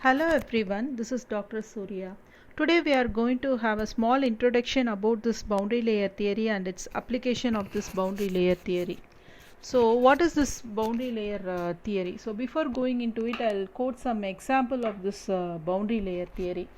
Hello everyone, this is Dr. Surya. Today we are going to have a small introduction about this boundary layer theory and its application of this boundary layer theory. So what is this boundary layer theory? So before going into it, I'll quote some example of this boundary layer theory.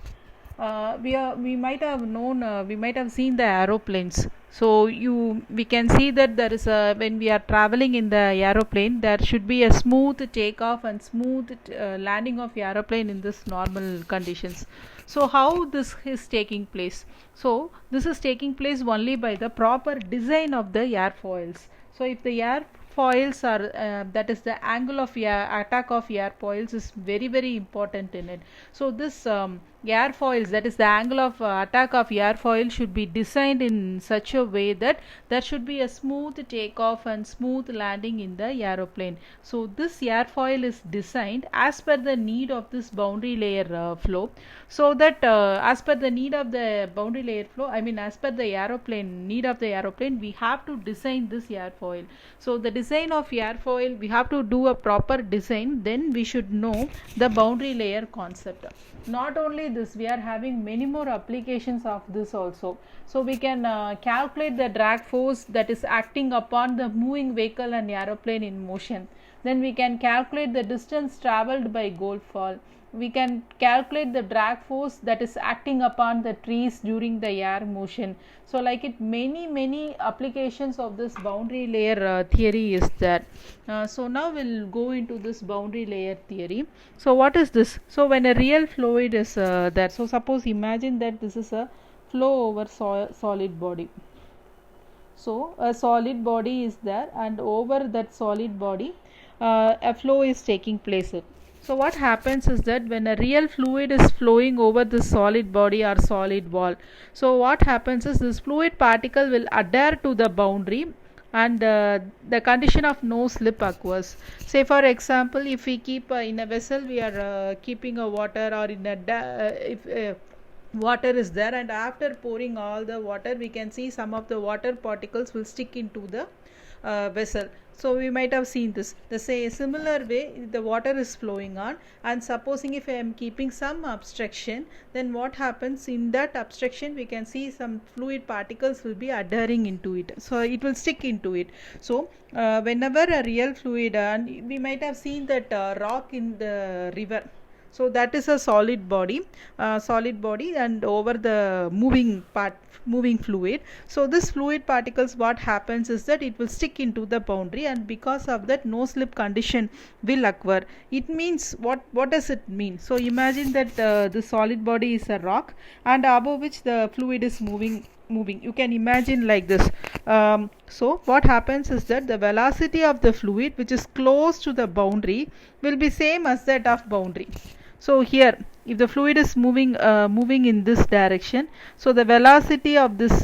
We might have known, we might have seen the aeroplanes. So we can see that there is a, when we are traveling in the aeroplane, there should be a smooth takeoff and smooth landing of aeroplane in this normal conditions. So how this is taking place? So this is taking place only by the proper design of the airfoils. So if the airfoils are that is the angle of attack of airfoils is very important in it. So this airfoils, that is the angle of attack of airfoil, should be designed in such a way that there should be a smooth takeoff and smooth landing in the aeroplane. So this airfoil is designed as per the need of this boundary layer flow, so that as per the need of the boundary layer flow, I mean as per the aeroplane need of the aeroplane, we have to design this airfoil. So the design of airfoil, we have to do a proper design, then we should know the boundary layer concept. Not only this, we are having many more applications of this also. So we can calculate the drag force that is acting upon the moving vehicle and aeroplane in motion. Then we can calculate the distance traveled by gold fall. We can calculate the drag force that is acting upon the trees during the air motion. So like it, many applications of this boundary layer theory is there. So now we'll go into this boundary layer theory. So what is this? So when a real fluid is there, so suppose imagine that this is a flow over solid body. So a solid body is there, and over that solid body a flow is taking place. So what happens is that when a real fluid is flowing over the solid body or solid wall, so what happens is this fluid particle will adhere to the boundary, and the condition of no slip occurs. Say for example, if we keep in a vessel, we are keeping a water, or in a if water is there, and after pouring all the water, we can see some of the water particles will stick into the vessel. So we might have seen this. The similar way, the water is flowing on, and supposing if I am keeping some obstruction, then what happens in that obstruction, we can see some fluid particles will be adhering into it, so it will stick into it. So whenever a real fluid, and we might have seen that rock in the river, so that is a solid body, and over the moving fluid. So this fluid particles, what happens is that it will stick into the boundary, and because of that no slip condition will occur. It means what does it mean? So imagine that the solid body is a rock, and above which the fluid is moving. You can imagine like this. So what happens is that the velocity of the fluid which is close to the boundary will be same as that of boundary. So here, if the fluid is moving in this direction, so the velocity of this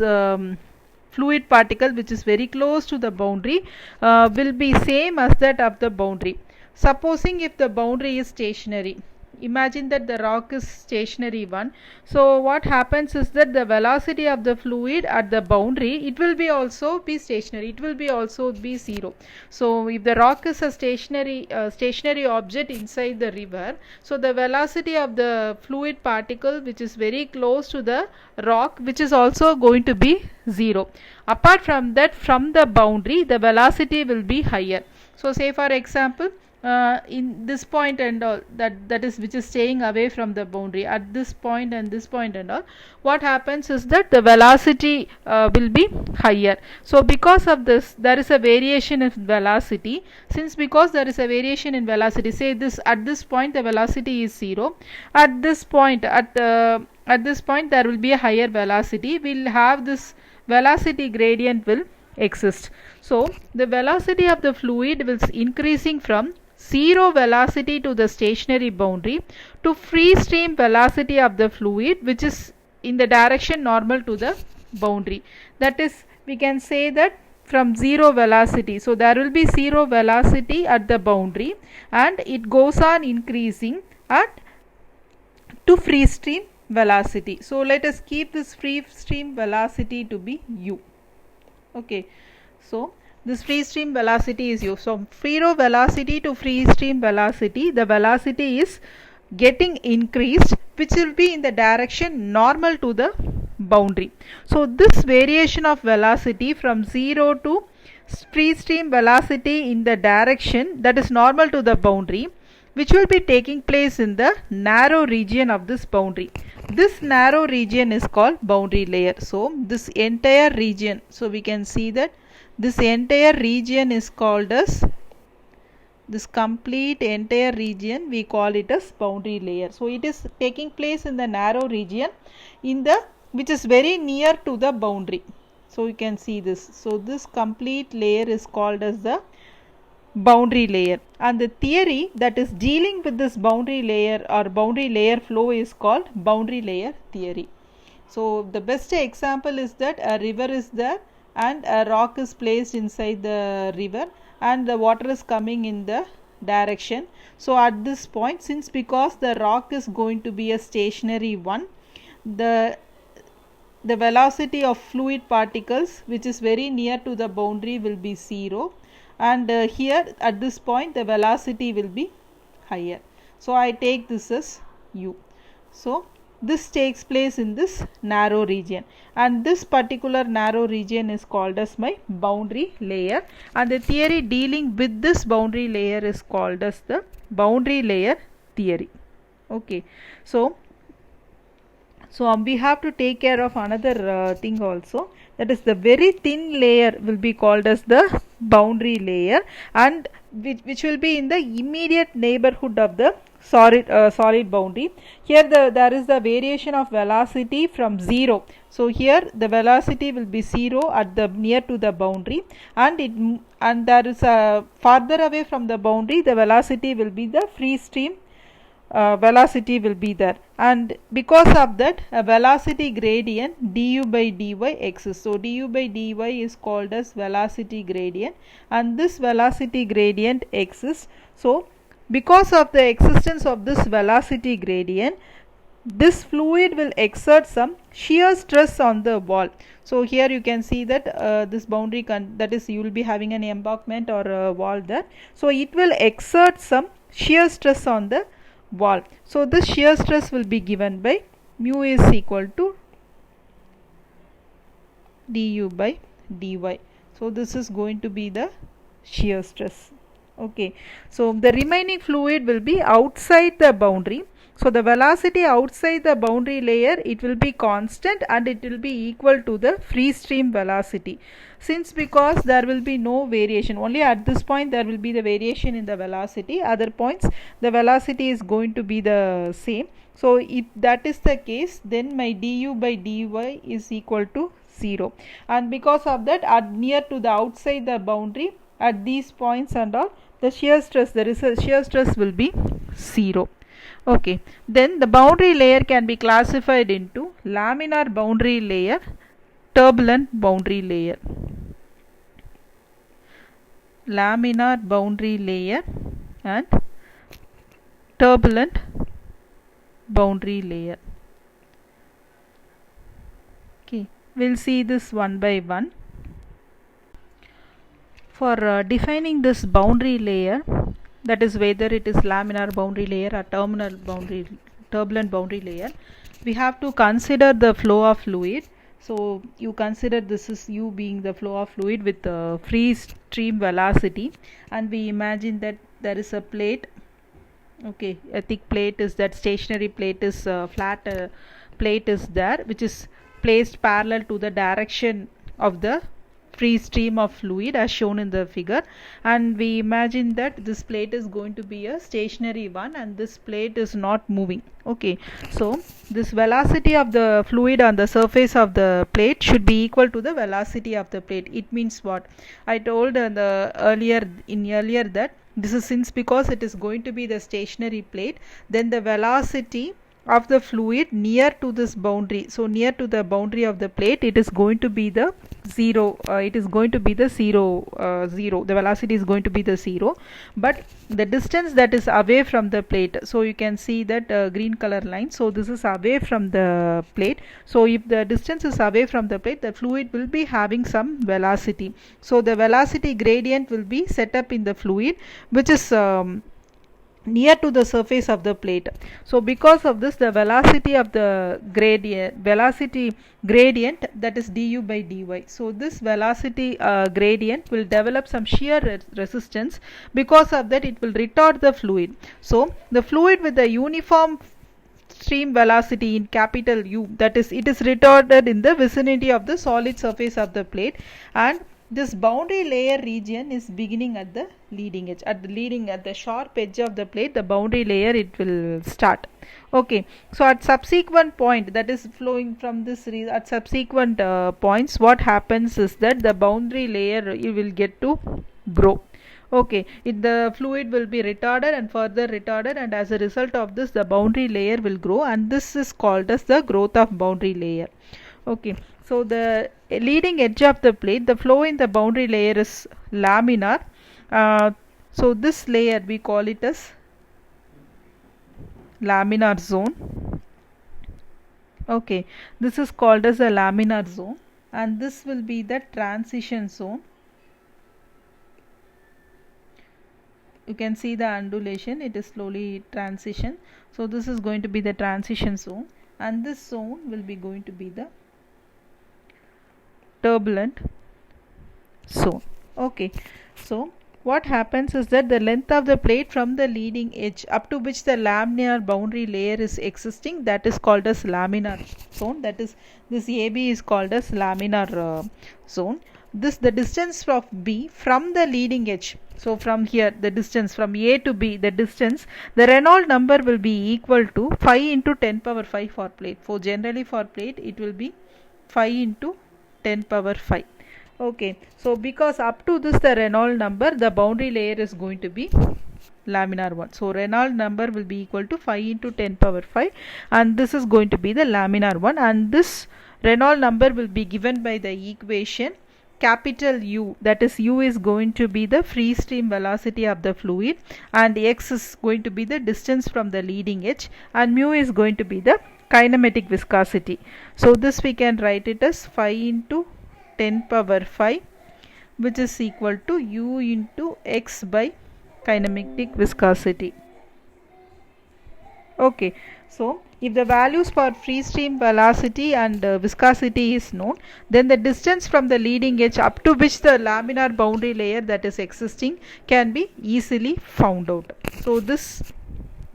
fluid particle which is very close to the boundary will be same as that of the boundary. Supposing if the boundary is stationary, imagine that the rock is stationary one. So what happens is that the velocity of the fluid at the boundary, it will be also be stationary, it will be also be zero. So if the rock is a stationary object inside the river, so the velocity of the fluid particle which is very close to the rock, which is also going to be zero. Apart from that, from the boundary, the velocity will be higher. So say for example, in this point and all, that is which is staying away from the boundary, at this point and this point and all, what happens is that the velocity will be higher. So because of this, there is a variation in velocity. Because there is a variation in velocity, say this, at this point the velocity is zero, at this point there will be a higher velocity. We'll have this velocity gradient will exist. So the velocity of the fluid will increasing from zero velocity to the stationary boundary to free stream velocity of the fluid, which is in the direction normal to the boundary. That is, we can say that from zero velocity, so there will be zero velocity at the boundary, and it goes on increasing at to free stream velocity. So let us keep this free stream velocity to be u. Okay, so this free stream velocity is u. So zero velocity to free stream velocity, the velocity is getting increased, which will be in the direction normal to the boundary. So this variation of velocity from 0 to free stream velocity in the direction that is normal to the boundary, which will be taking place in the narrow region of this boundary. This narrow region is called boundary layer. So this entire region, so we can see that this entire region is called as, this complete entire region we call it as boundary layer. So it is taking place in the narrow region in the, which is very near to the boundary. So you can see this. So this complete layer is called as the boundary layer, and the theory that is dealing with this boundary layer or boundary layer flow is called boundary layer theory. So the best example is that a river is there and a rock is placed inside the river and the water is coming in the direction. So at this point, since because the rock is going to be a stationary one, the velocity of fluid particles which is very near to the boundary will be 0, and here at this point the velocity will be higher. So I take this as u. So this takes place in this narrow region, and this particular narrow region is called as my boundary layer, and the theory dealing with this boundary layer is called as the boundary layer theory. Okay, so we have to take care of another thing also, that is the very thin layer will be called as the boundary layer, and which will be in the immediate neighborhood of the solid boundary. Here there is the variation of velocity from 0. So here the velocity will be 0 at the near to the boundary, and there is a farther away from the boundary the velocity will be the free stream velocity will be there, and because of that a velocity gradient du by dy exists. So du by dy is called as velocity gradient, and this velocity gradient exists. So because of the existence of this velocity gradient, this fluid will exert some shear stress on the wall. So here you can see that this boundary that is, you will be having an embankment or a wall there, so it will exert some shear stress on the wall. So this shear stress will be given by mu is equal to du by dy. So this is going to be the shear stress. Okay, so the remaining fluid will be outside the boundary. So the velocity outside the boundary layer, it will be constant and it will be equal to the free stream velocity. Since because there will be no variation, only at this point there will be the variation in the velocity, other points the velocity is going to be the same. So if that is the case, then my du by dy is equal to 0, and because of that at near to the outside the boundary at these points and all, the shear stress, there is a shear stress will be 0. Okay, then the boundary layer can be classified into laminar boundary layer, turbulent boundary layer. Laminar boundary layer and turbulent boundary layer. Okay, we'll see this one by one. For defining this boundary layer, that is whether it is laminar boundary layer or turbulent boundary layer, we have to consider the flow of fluid. So you consider this is u being the flow of fluid with the free stream velocity, and we imagine that there is a plate. Okay, a thick plate is that, stationary plate is flat plate is there, which is placed parallel to the direction of the free stream of fluid as shown in the figure, and we imagine that this plate is going to be a stationary one and this plate is not moving. Okay, so this velocity of the fluid on the surface of the plate should be equal to the velocity of the plate. It means what I told earlier that this is, since because it is going to be the stationary plate, then the velocity of the fluid near to this boundary, so near to the boundary of the plate, it is going to be the 0, it is going to be the 0, the velocity is going to be the 0, but the distance that is away from the plate, so you can see that green color line, so this is away from the plate. So if the distance is away from the plate, the fluid will be having some velocity, so the velocity gradient will be set up in the fluid, which is near to the surface of the plate. So because of this, the velocity of the gradient, that is du by dy. So this velocity gradient will develop some shear resistance. Because of that, it will retard the fluid. So the fluid with the uniform stream velocity in capital U, that is, it is retarded in the vicinity of the solid surface of the plate, and this boundary layer region is beginning at the leading edge, at the sharp edge of the plate. The boundary layer, it will start. Okay, so at subsequent point, that is flowing from this at subsequent points, what happens is that the boundary layer, you will get to grow. Okay, the fluid will be retarded and further retarded, and as a result of this, the boundary layer will grow, and this is called as the growth of boundary layer. Okay, so the leading edge of the plate, the flow in the boundary layer is laminar. So this layer, we call it as laminar zone. Okay, this is called as a laminar zone, and this will be the transition zone. You can see the undulation, it is slowly transition. So this is going to be the transition zone, and this zone will be going to be the turbulent zone. Okay, so what happens is that the length of the plate from the leading edge up to which the laminar boundary layer is existing, that is called as laminar zone. That is, this AB is called as laminar zone. The distance of B from the leading edge, so from here, the distance from A to B, the distance, the Reynolds number will be equal to 5 into 10 power 5 for plate. For generally for plate, it will be 5 into 10 power 5. Okay, so because up to this, the Reynolds number, the boundary layer is going to be laminar one. So Reynolds number will be equal to 5 into 10 power 5, and this is going to be the laminar one, and this Reynolds number will be given by the equation capital U, that is, U is going to be the free stream velocity of the fluid, and X is going to be the distance from the leading edge, and mu is going to be the kinematic viscosity. So this we can write it as 5 into 10 power 5, which is equal to U into X by kinematic viscosity. Okay, so if the values for free stream velocity and viscosity is known, then the distance from the leading edge up to which the laminar boundary layer that is existing can be easily found out. So this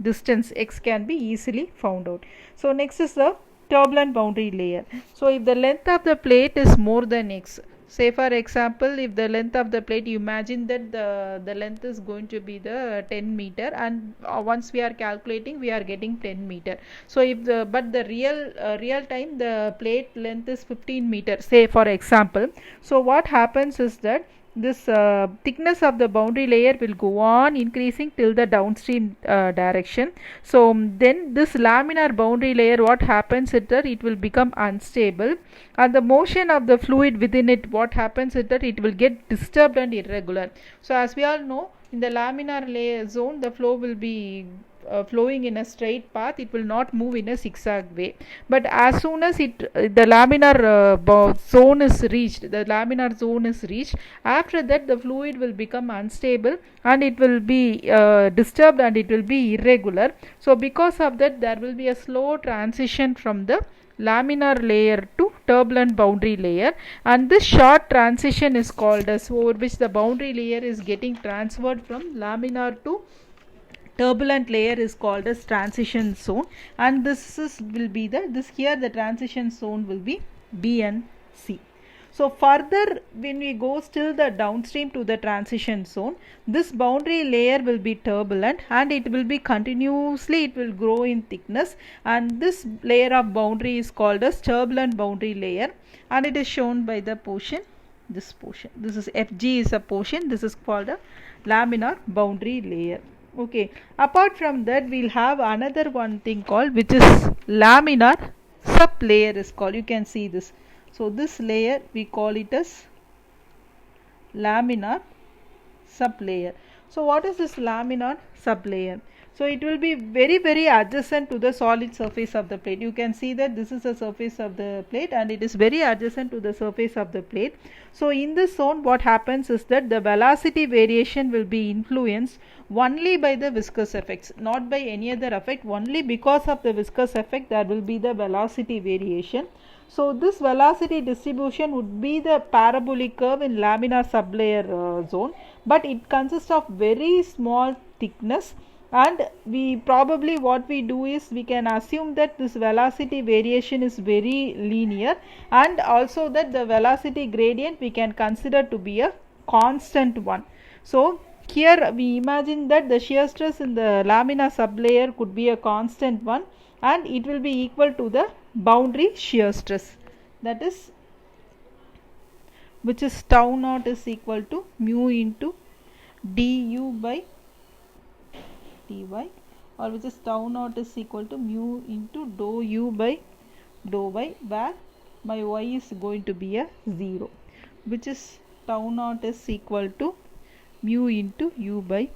distance X can be easily found out. So next is the turbulent boundary layer. So if the length of the plate is more than X, say for example, if the length of the plate, you imagine that the length is going to be the 10 meter, and once we are calculating, we are getting 10 meter. So if the real time, the plate length is 15 meter, say for example. So what happens is that this thickness of the boundary layer will go on increasing till the downstream direction. So then this laminar boundary layer, what happens is that it will become unstable, and the motion of the fluid within it, what happens is that it will get disturbed and irregular. So as we all know, in the laminar layer zone, the flow will be flowing in a straight path, it will not move in a zigzag way. But as soon as the laminar zone is reached, after that the fluid will become unstable, and it will be disturbed, and it will be irregular. So because of that, there will be a slow transition from the laminar layer to turbulent boundary layer, and this short transition is called as, over which the boundary layer is getting transferred from laminar to turbulent layer, is called as transition zone, and will be the transition zone will be B and C. So further, when we go still the downstream to the transition zone, this boundary layer will be turbulent, and it will be continuously, it will grow in thickness, and this layer of boundary is called as turbulent boundary layer, and it is shown by the portion, this portion. This is FG is a portion, this is called a laminar boundary layer. Okay, apart from that, we'll have another one thing called, which is laminar sub layer is called. You can see this. So this layer, we call it as laminar sub layer. So what is this laminar sub layer? So it will be very adjacent to the solid surface of the plate. You can see that this is the surface of the plate and it is very adjacent to the surface of the plate. So in this zone what happens is that the velocity variation will be influenced only by the viscous effects, not by any other effect. Only because of the viscous effect there will be the velocity variation. So this velocity distribution would be the parabolic curve in laminar sublayer zone, but it consists of very small thickness, and we probably what we do is we can assume that this velocity variation is very linear, and also that the velocity gradient we can consider to be a constant one. So here we imagine that the shear stress in the laminar sublayer could be a constant one, and it will be equal to the boundary shear stress, that is, which is tau naught is equal to mu into du by dy, or which is tau naught is equal to mu into dou u by dou y, where my y is going to be a 0, which is tau naught is equal to mu into u by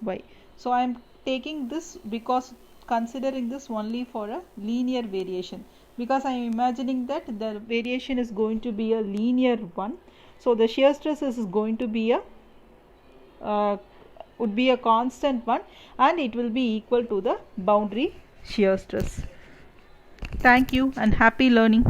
y. So I am taking this because considering this only for a linear variation, because I am imagining that the variation is going to be a linear one. So the shear stress is going to be a would be a constant one, and it will be equal to the boundary shear stress. Thank you and happy learning.